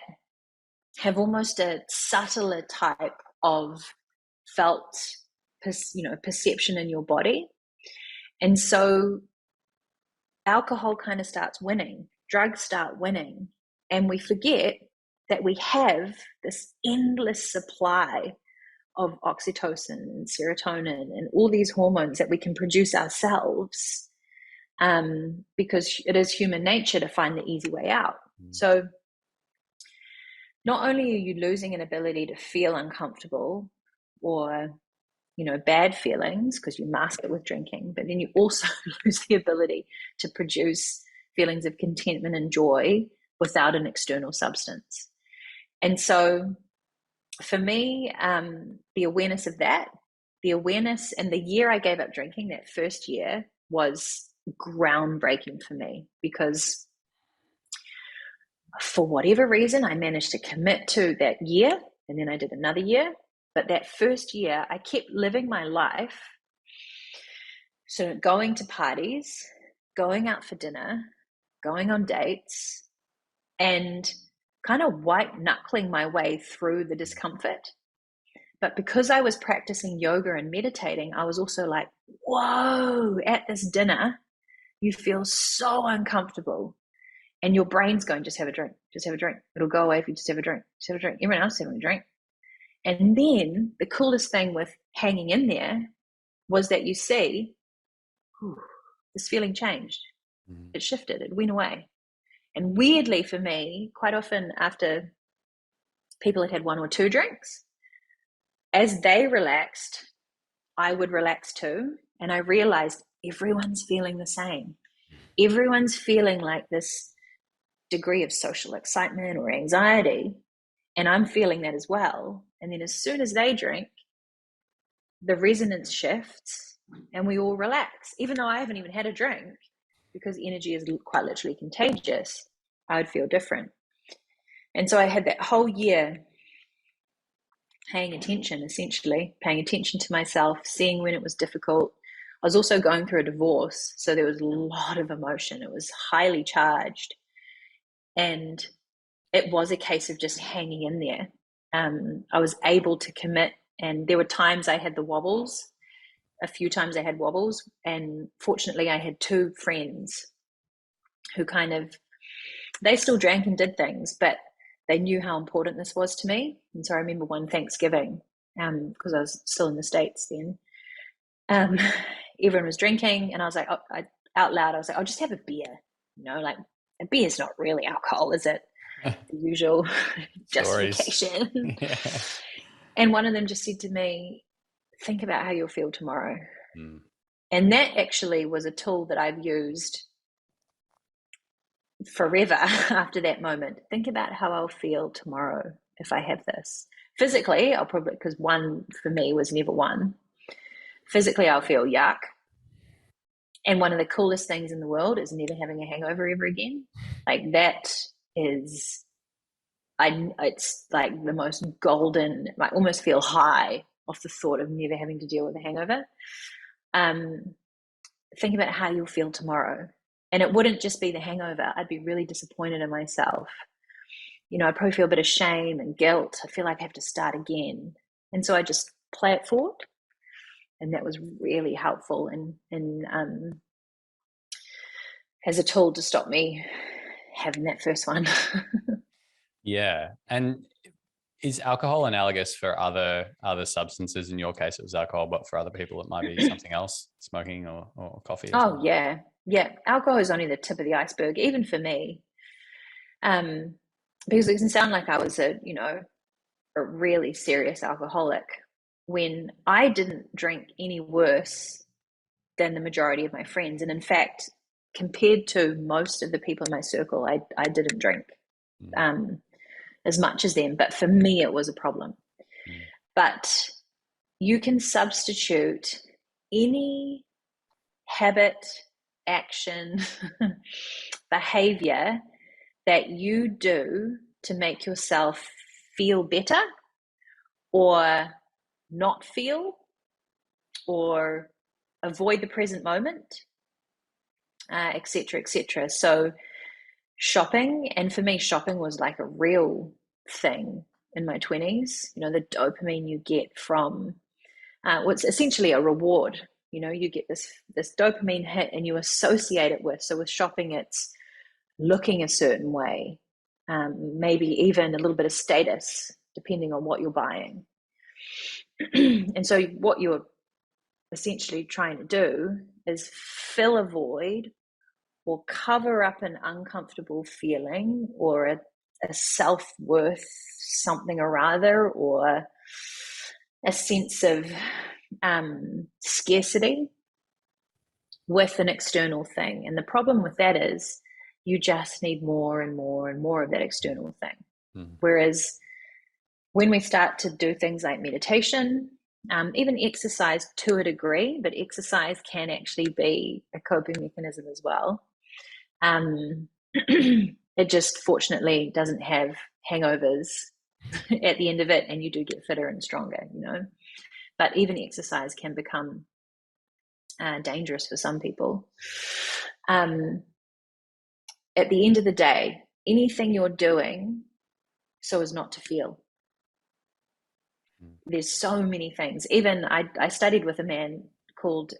have almost a subtler type of felt, perception in your body. And so alcohol kind of starts winning, drugs start winning, and we forget that we have this endless supply of oxytocin and serotonin and all these hormones that we can produce ourselves, because it is human nature to find the easy way out. So not only are you losing an ability to feel uncomfortable or, bad feelings because you mask it with drinking, but then you also lose the ability to produce feelings of contentment and joy without an external substance. And so for me, the awareness of that, and the year I gave up drinking, that first year, was groundbreaking for me, because for whatever reason, I managed to commit to that year, and then I did another year. But that first year, I kept living my life, so going to parties, going out for dinner, going on dates, and kind of white knuckling my way through the discomfort. But because I was practicing yoga and meditating, I was also like, whoa, at this dinner, you feel so uncomfortable. And your brain's going, just have a drink, just have a drink. It'll go away if you just have a drink, just have a drink. Everyone else is having a drink. And then the coolest thing with hanging in there was that you see, this feeling changed. It shifted, it went away. And weirdly for me, quite often after people had one or two drinks, as they relaxed, I would relax too. And I realized everyone's feeling the same. Everyone's feeling like this degree of social excitement or anxiety, and I'm feeling that as well. And then as soon as they drink, the resonance shifts and we all relax. Even though I haven't even had a drink, because energy is quite literally contagious, I would feel different. And so I had that whole year paying attention to myself, seeing when it was difficult. I was also going through a divorce, so there was a lot of emotion. It was highly charged. And it was a case of just hanging in there. I was able to commit, and there were times I had the wobbles, a few times I had wobbles, and fortunately I had two friends who they still drank and did things, but they knew how important this was to me. And so I remember one Thanksgiving, because I was still in the States then, everyone was drinking, and I was like, out loud, I was like, I'll just have a beer, like a beer's not really alcohol, is it? The usual justification. Yeah. And one of them just said to me, think about how you'll feel tomorrow. And that actually was a tool that I've used forever after that moment. Think about how I'll feel tomorrow if I have this. Physically, I'll probably, because one for me was never one. Physically, I'll feel yuck. And one of the coolest things in the world is never having a hangover ever again. Like that is, it's like the most golden, I almost feel high off the thought of never having to deal with a hangover. Think about how you'll feel tomorrow. And it wouldn't just be the hangover. I'd be really disappointed in myself. I'd probably feel a bit of shame and guilt. I feel like I have to start again. And so I just play it forward. And that was really helpful in as a tool to stop me having that first one. Yeah. And is alcohol analogous for other substances? In your case, it was alcohol, but for other people, it might be something else, smoking or coffee or Oh something. yeah. Yeah. Alcohol is only the tip of the iceberg, even for me. Because it can sound like I was a really serious alcoholic when I didn't drink any worse than the majority of my friends. And in fact, compared to most of the people in my circle, I didn't drink as much as them. But for me, it was a problem. But you can substitute any habit, action, behavior that you do to make yourself feel better or not feel or avoid the present moment, etc., etc. So shopping, and for me, shopping was like a real thing in my 20s. The dopamine you get from what's essentially a reward. You get this dopamine hit and you associate it with. So with shopping, it's looking a certain way, maybe even a little bit of status, depending on what you're buying. And so what you're essentially trying to do is fill a void or cover up an uncomfortable feeling or a self-worth something or other, or a sense of scarcity with an external thing. And the problem with that is you just need more and more and more of that external thing. Whereas when we start to do things like meditation, even exercise to a degree, but exercise can actually be a coping mechanism as well. It just fortunately doesn't have hangovers at the end of it, and you do get fitter and stronger, But even exercise can become dangerous for some people. At the end of the day, anything you're doing so as not to feel. There's so many things. Even I studied with a man called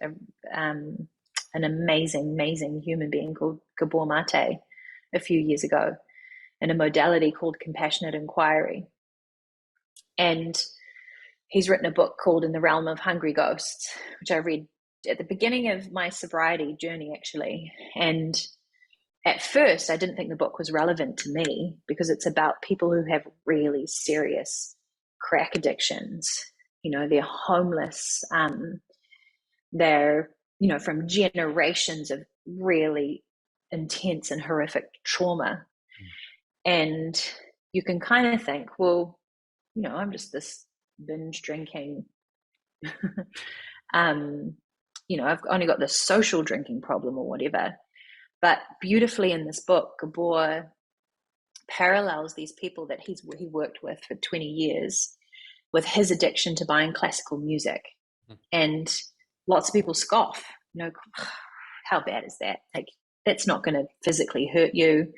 an amazing human being called Gabor Mate a few years ago, in a modality called compassionate inquiry. And he's written a book called In the Realm of Hungry Ghosts, which I read at the beginning of my sobriety journey, actually. And at first, I didn't think the book was relevant to me because it's about people who have really serious crack addictions. They're homeless. They're, from generations of really intense and horrific trauma. And you can kind of think, well, I'm just this binge drinking, I've only got this social drinking problem or whatever. But beautifully in this book, Gabor parallels these people that he worked with for 20 years with his addiction to buying classical music. And lots of people scoff, how bad is that? Like, that's not going to physically hurt you.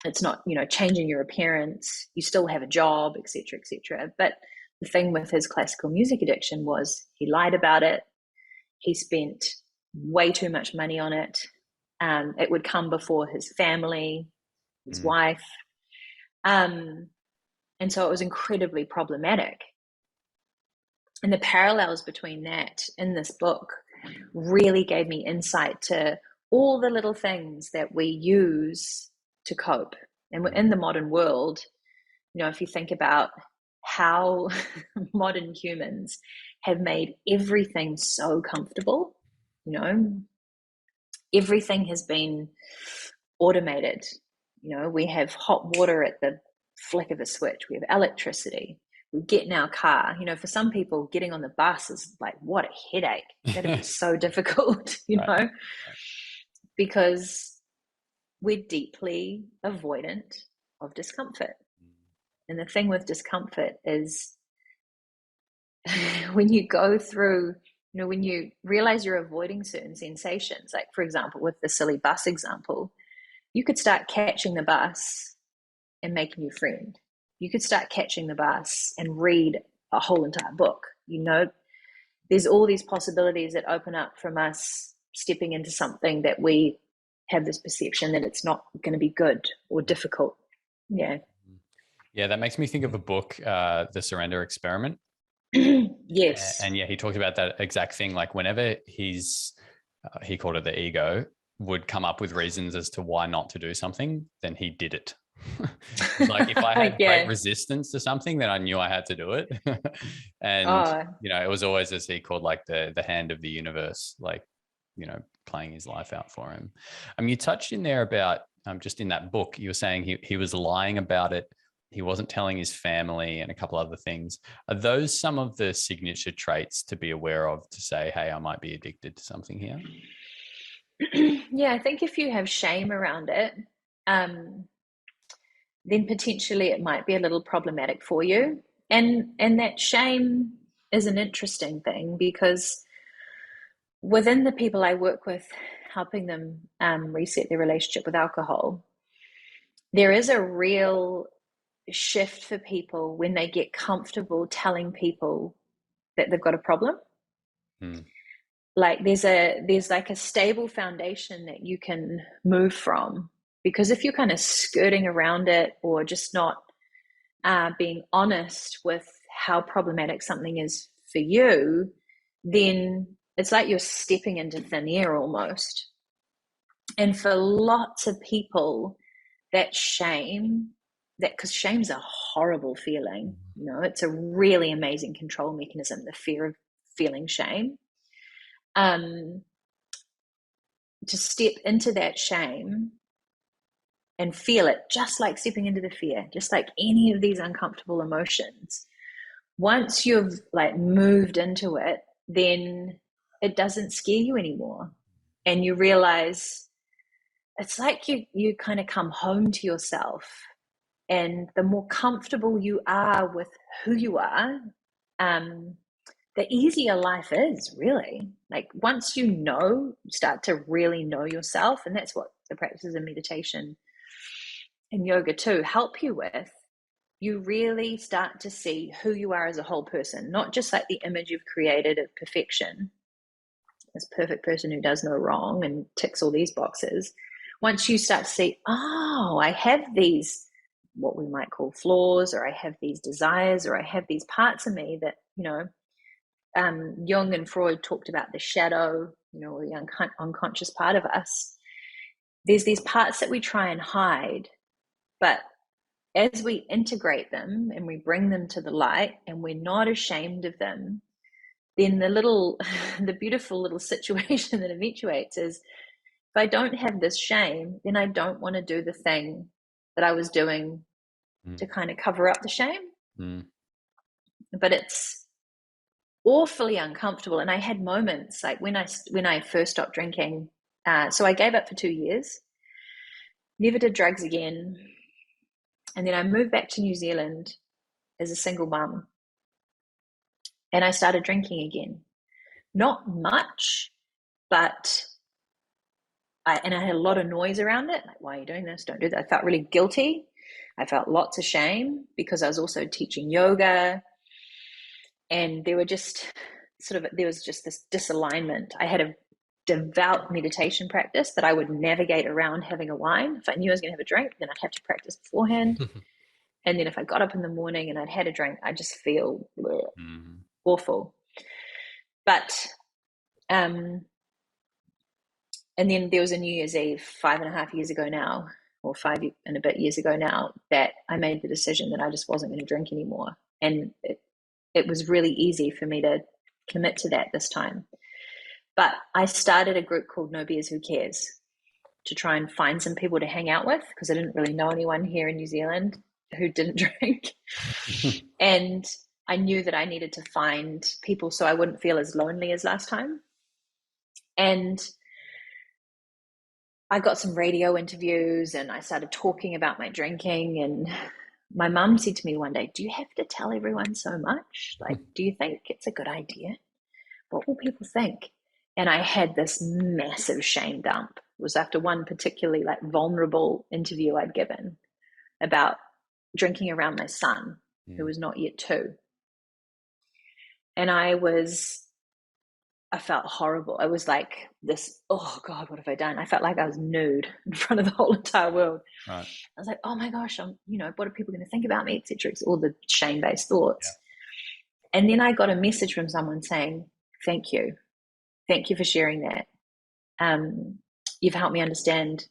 It's not, changing your appearance. You still have a job, etc., etc. But the thing with his classical music addiction was he lied about it. He spent way too much money on it. It would come before his family, his wife. And so it was incredibly problematic. And the parallels between that in this book really gave me insight to all the little things that we use to cope. And in the modern world, if you think about how modern humans have made everything so comfortable, everything has been automated. We have hot water at the flick of a switch. We have electricity. We get in our car. For some people, getting on the bus is like, what a headache. That'd be so difficult, Right. Because we're deeply avoidant of discomfort. And the thing with discomfort is when you go through, when you realize you're avoiding certain sensations, like for example, with the silly bus example, you could start catching the bus and make a new friend. You could start catching the bus and read a whole entire book. There's all these possibilities that open up from us stepping into something that we have this perception that it's not going to be good or difficult. Yeah. Yeah, that makes me think of a book, The Surrender Experiment. Yes. And yeah, he talked about that exact thing. Like whenever he called it the ego, would come up with reasons as to why not to do something, then he did it. Like if I had great resistance to something, then I knew I had to do it. And it was always, as he called, like the hand of the universe, like, playing his life out for him. You touched in there about just in that book, you were saying he was lying about it. He wasn't telling his family and a couple other things. Are those some of the signature traits to be aware of to say, hey, I might be addicted to something here? Yeah, I think if you have shame around it, then potentially it might be a little problematic for you. And that shame is an interesting thing, because within the people I work with, helping them reset their relationship with alcohol, there is a real shift for people when they get comfortable telling people that they've got a problem. Like there's like a stable foundation that you can move from, because if you're kind of skirting around it or just not being honest with how problematic something is for you, then it's like you're stepping into thin air almost. And for lots of people, that shame, because shame's a horrible feeling, it's a really amazing control mechanism, the fear of feeling shame. To step into that shame and feel it, just like stepping into the fear, just like any of these uncomfortable emotions, once you've like moved into it, then it doesn't scare you anymore. And you realize it's like you kind of come home to yourself. And the more comfortable you are with who you are, the easier life is, really. Like once you start to really know yourself, and that's what the practices of meditation and yoga too help you with. You really start to see who you are as a whole person, not just like the image you've created of perfection, this perfect person who does no wrong and ticks all these boxes. Once you start to see, I have these, what we might call flaws, or I have these desires, or I have these parts of me that, Jung and Freud talked about the shadow, or the unconscious part of us. There's these parts that we try and hide, but as we integrate them and we bring them to the light and we're not ashamed of them, then the beautiful little situation that eventuates is, if I don't have this shame, then I don't want to do the thing that I was doing to kind of cover up the shame. But it's awfully uncomfortable. And I had moments like when I first stopped drinking, so I gave up for 2 years, never did drugs again. And then I moved back to New Zealand as a single mum, and I started drinking again. Not much, but I had a lot of noise around it. Like, why are you doing this? Don't do that. I felt really guilty. I felt lots of shame because I was also teaching yoga, and there was just this disalignment. I had a devout meditation practice that I would navigate around having a wine. If I knew I was going to have a drink, then I'd have to practice beforehand. And then if I got up in the morning and I'd had a drink, I just feel awful. But and then there was a New Year's Eve 5.5 years ago now, or 5 and a bit years ago now, that I made the decision that I just wasn't going to drink anymore. And it was really easy for me to commit to that this time. But I started a group called No Beers Who Cares to try and find some people to hang out with, because I didn't really know anyone here in New Zealand who didn't drink. And I knew that I needed to find people so I wouldn't feel as lonely as last time. And I got some radio interviews and I started talking about my drinking. And my mum said to me one day, do you have to tell everyone so much? Like, do you think it's a good idea? What will people think? And I had this massive shame dump. It was after one particularly like vulnerable interview I'd given about drinking around my son, who was not yet 2. And I was I felt horrible. I was like this, oh God, what have I done? I felt like I was nude in front of the whole entire world. Right. I was like, oh my gosh, what are people going to think about me, etc. It's all the shame-based thoughts. Yeah. And then I got a message from someone saying, thank you for sharing that. You've helped me understand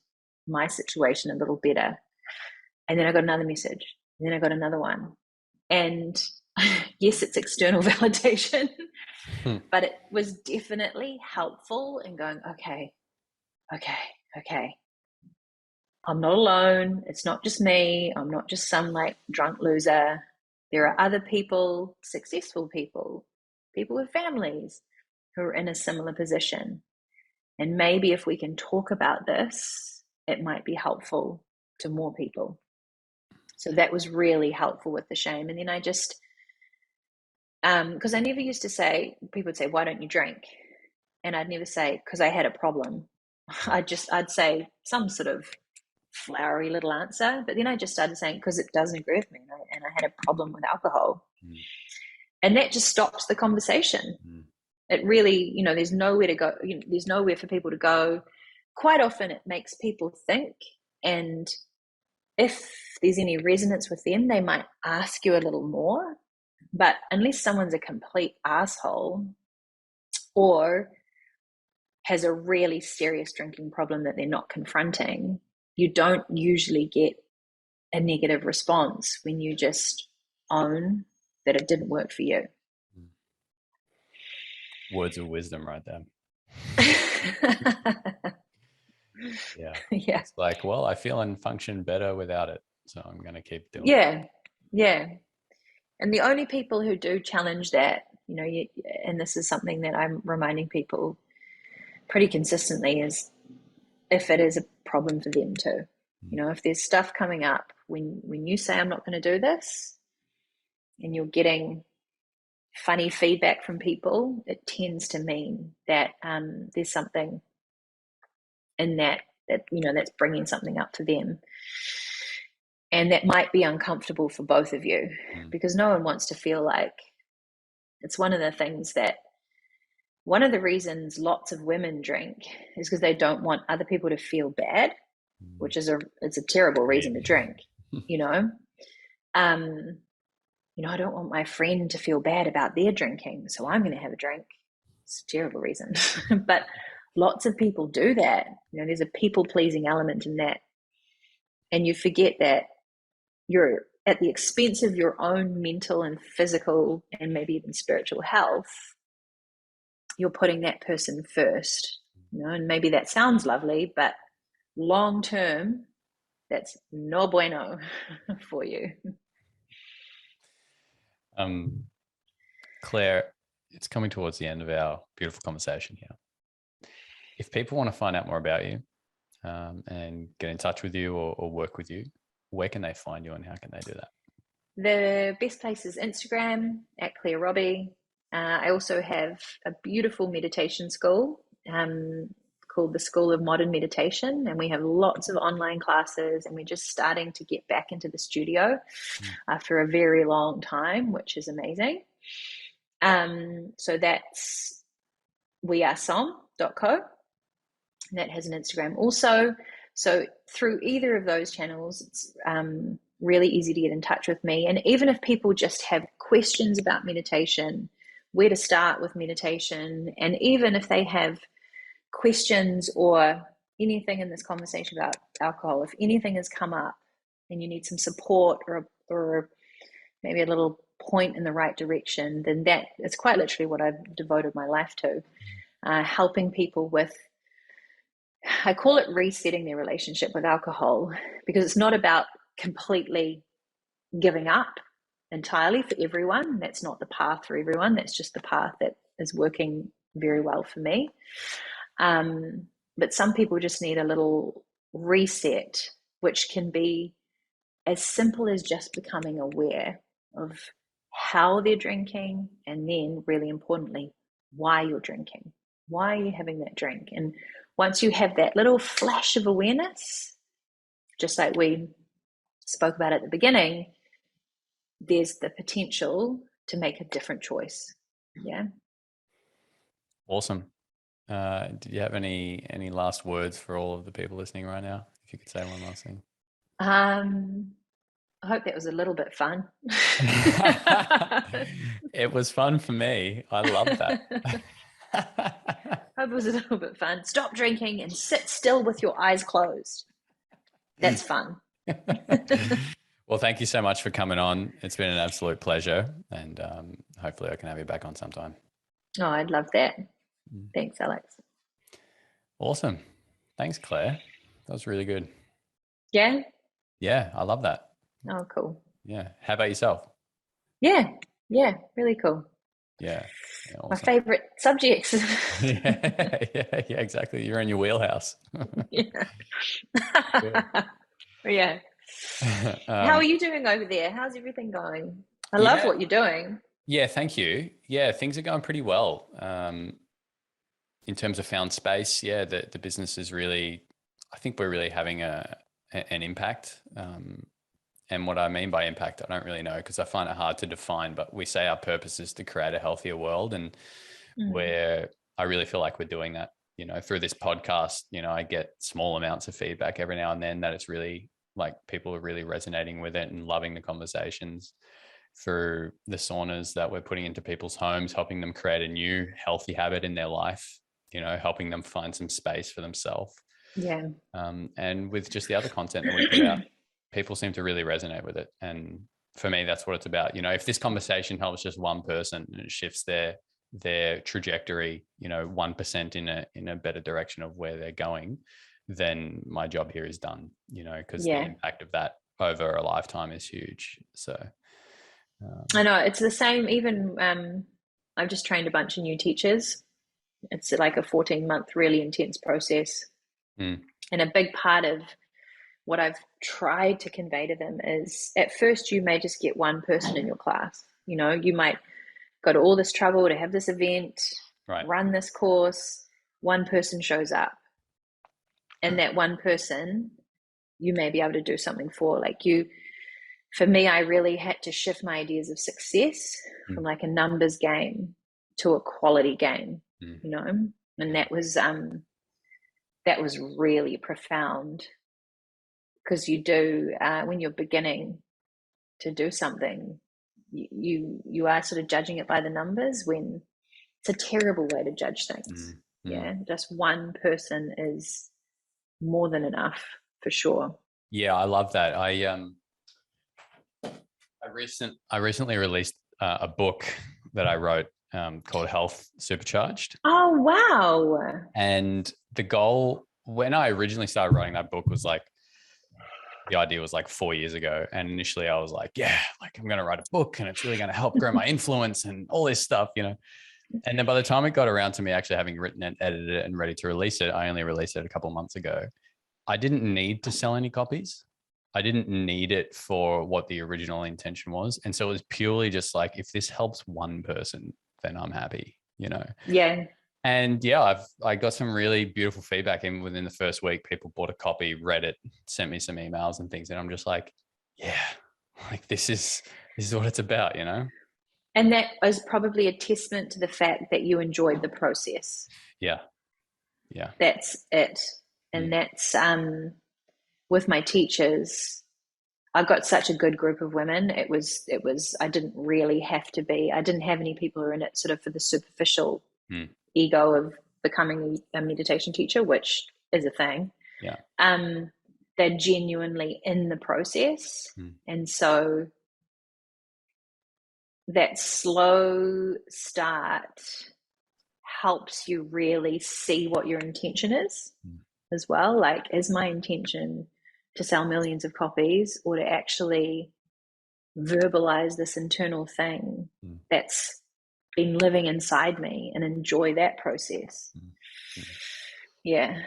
my situation a little better. And then I got another message, and then I got another one. And yes, it's external validation, but it was definitely helpful in going, okay. I'm not alone. It's not just me. I'm not just some like drunk loser. There are other people, successful people with families who are in a similar position. And maybe if we can talk about this, it might be helpful to more people. So that was really helpful with the shame. And then I just, because I never used to say, people would say, why don't you drink? And I'd never say, because I had a problem. I'd say some sort of flowery little answer, but then I just started saying, because it doesn't agree with me, and I had a problem with alcohol. And that just stops the conversation. It really, there's nowhere to go, there's nowhere for people to go. Quite often it makes people think, and if there's any resonance with them, they might ask you a little more. But unless someone's a complete asshole or has a really serious drinking problem that they're not confronting, you don't usually get a negative response when you just own that it didn't work for you. Words of wisdom right there. Yeah. It's like, well, I feel and function better without it, so I'm going to keep doing it. Yeah. And the only people who do challenge that, and this is something that I'm reminding people pretty consistently, is if it is a problem for them too. If there's stuff coming up when you say I'm not going to do this and you're getting funny feedback from people, it tends to mean that there's something in that that's bringing something up for them. And that might be uncomfortable for both of you because no one wants to feel like, it's one of the reasons lots of women drink is because they don't want other people to feel bad, which is it's a terrible reason to drink, I don't want my friend to feel bad about their drinking, so I'm going to have a drink. It's a terrible reason. But lots of people do that. There's a people-pleasing element in that. And you forget that you're at the expense of your own mental and physical and maybe even spiritual health. You're putting that person first, and maybe that sounds lovely, but long term, that's no bueno for you. Claire, it's coming towards the end of our beautiful conversation here. If people want to find out more about you and get in touch with you or work with you, where can they find you and how can they do that? The best place is Instagram at Claire Robbie. I also have a beautiful meditation school called the School of Modern Meditation, and we have lots of online classes, and we're just starting to get back into the studio after a very long time, which is amazing. So that's wearesomm.co. That has an Instagram also. So through either of those channels, it's really easy to get in touch with me. And even if people just have questions about meditation, where to start with meditation, and even if they have questions or anything in this conversation about alcohol, if anything has come up and you need some support or maybe a little point in the right direction, then that is quite literally what I've devoted my life to, helping people with, I call it resetting their relationship with alcohol, because it's not about completely giving up entirely for everyone. That's not the path for everyone. That's just the path that is working very well for me. But some people just need a little reset, which can be as simple as just becoming aware of how they're drinking, and then really importantly, why you're drinking. Why are you having that drink? And once you have that little flash of awareness, just like we spoke about at the beginning, there's the potential to make a different choice. Yeah. Awesome. Do you have any last words for all of the people listening right now? If you could say one last thing. I hope that was a little bit fun. It was fun for me. I love that. Hope it was a little bit fun. Stop drinking and sit still with your eyes closed. That's fun. Well, thank you so much for coming on. It's been an absolute pleasure, and hopefully I can have you back on sometime. Oh, I'd love that. Thanks, Alex. Awesome. Thanks, Claire. That was really good. Yeah? Yeah, I love that. Oh, cool. Yeah. How about yourself? Yeah, really cool. Yeah. Awesome. My favorite subjects. yeah, exactly. You're in your wheelhouse. Yeah. Yeah. How are you doing over there? How's everything going? I love what you're doing. Yeah, thank you. Yeah, things are going pretty well. In terms of found space, yeah, the business is really, I think we're really having an impact. And what I mean by impact, I don't really know, because I find it hard to define, but we say our purpose is to create a healthier world. And where I really feel like we're doing that, through this podcast, I get small amounts of feedback every now and then that it's really like people are really resonating with it and loving the conversations, through the saunas that we're putting into people's homes, helping them create a new healthy habit in their life, helping them find some space for themselves. Yeah. And with just the other content that we put out, people seem to really resonate with it. And for me, that's what it's about. If this conversation helps just one person and it shifts their trajectory, 1% in a better direction of where they're going, then my job here is done, because the impact of that over a lifetime is huge. So I know it's the same. Even I've just trained a bunch of new teachers. It's like a 14-month really intense process. And a big part of what I've tried to convey to them is, at first you may just get one person in your class. You might go to all this trouble to have this event, run this course, one person shows up. And that one person you may be able to do something for. For me, I really had to shift my ideas of success from like a numbers game to a quality game, and that was really profound, because you do, when you're beginning to do something, you are sort of judging it by the numbers, when it's a terrible way to judge things. Yeah, just one person is more than enough, for sure. Yeah, I love that. I recently released a book that I wrote called Health Supercharged. Oh, wow. And the goal, when I originally started writing that book, was like, the idea was like 4 years ago. And initially I was like, I'm going to write a book and it's really going to help grow my influence and all this stuff, And then by the time it got around to me actually having written it, edited it, and ready to release it, I only released it a couple of months ago. I didn't need to sell any copies. I didn't need it for what the original intention was. And so it was purely just like, if this helps one person, then I'm happy, Yeah. And I got some really beautiful feedback. Even within the first week, people bought a copy, read it, sent me some emails and things. And I'm just like, this is what it's about, And that was probably a testament to the fact that you enjoyed the process. Yeah. That's it. And that's, with my teachers, I've got such a good group of women. It was, I didn't really have to be, I didn't have any people who are in it sort of for the superficial ego of becoming a meditation teacher, which is a thing. Yeah. They're genuinely in the process. And so that slow start helps you really see what your intention is as well. Like, is my intention to sell millions of copies, or to actually verbalize this internal thing that's been living inside me and enjoy that process? Yeah.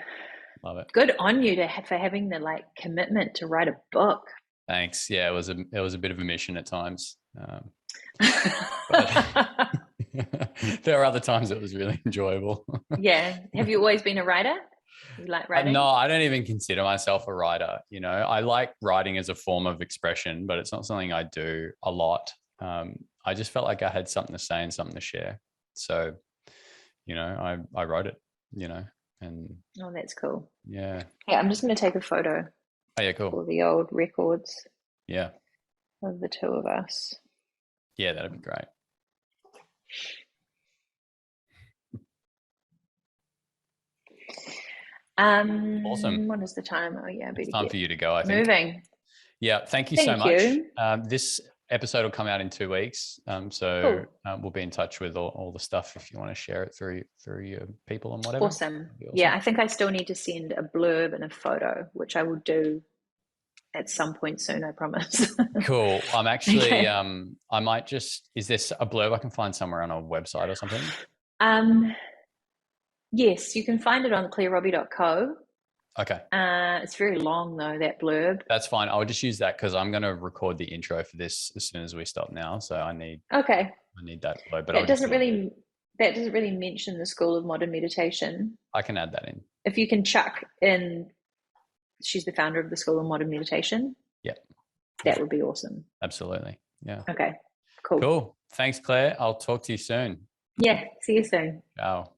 Love it. Good on you for having the commitment to write a book. Thanks. Yeah, it was a bit of a mission at times. But there are other times it was really enjoyable. Yeah. Have you always been a writer? You like writing? No, I don't even consider myself a writer. I like writing as a form of expression, but it's not something I do a lot. I just felt like I had something to say and something to share. So you know, I wrote it, you know, and Oh, that's cool. yeah. Yeah, I'm just going to take a photo Oh yeah, cool. for the old records Yeah. of the two of us. Yeah, that'd be great. Awesome. What is the time? Oh yeah, I better It's time get for you to go, I think. moving. Yeah, thank you so Thank much. you. This episode will come out in 2 weeks. So Cool. we'll be in touch with all the stuff if you want to share it through your people and whatever. Awesome. That'd be awesome. Yeah, I think I still need to send a blurb and a photo, which I will do at some point soon, I promise. Cool. I'm actually, Okay. I might just, is this a blurb I can find somewhere on a website or something? Yes, you can find it on clairerobbie.co. Okay. It's very long though, that blurb. That's fine. I'll just use that because I'm going to record the intro for this as soon as we stop now. So I need Okay. that blurb, but That doesn't really mention the School of Modern Meditation. I can add that in. If you can chuck in, she's the founder of the School of Modern Meditation. Yeah. That would be awesome. Absolutely. Yeah. Okay. Cool. Cool. Thanks, Claire. I'll talk to you soon. Yeah. See you soon. Ciao.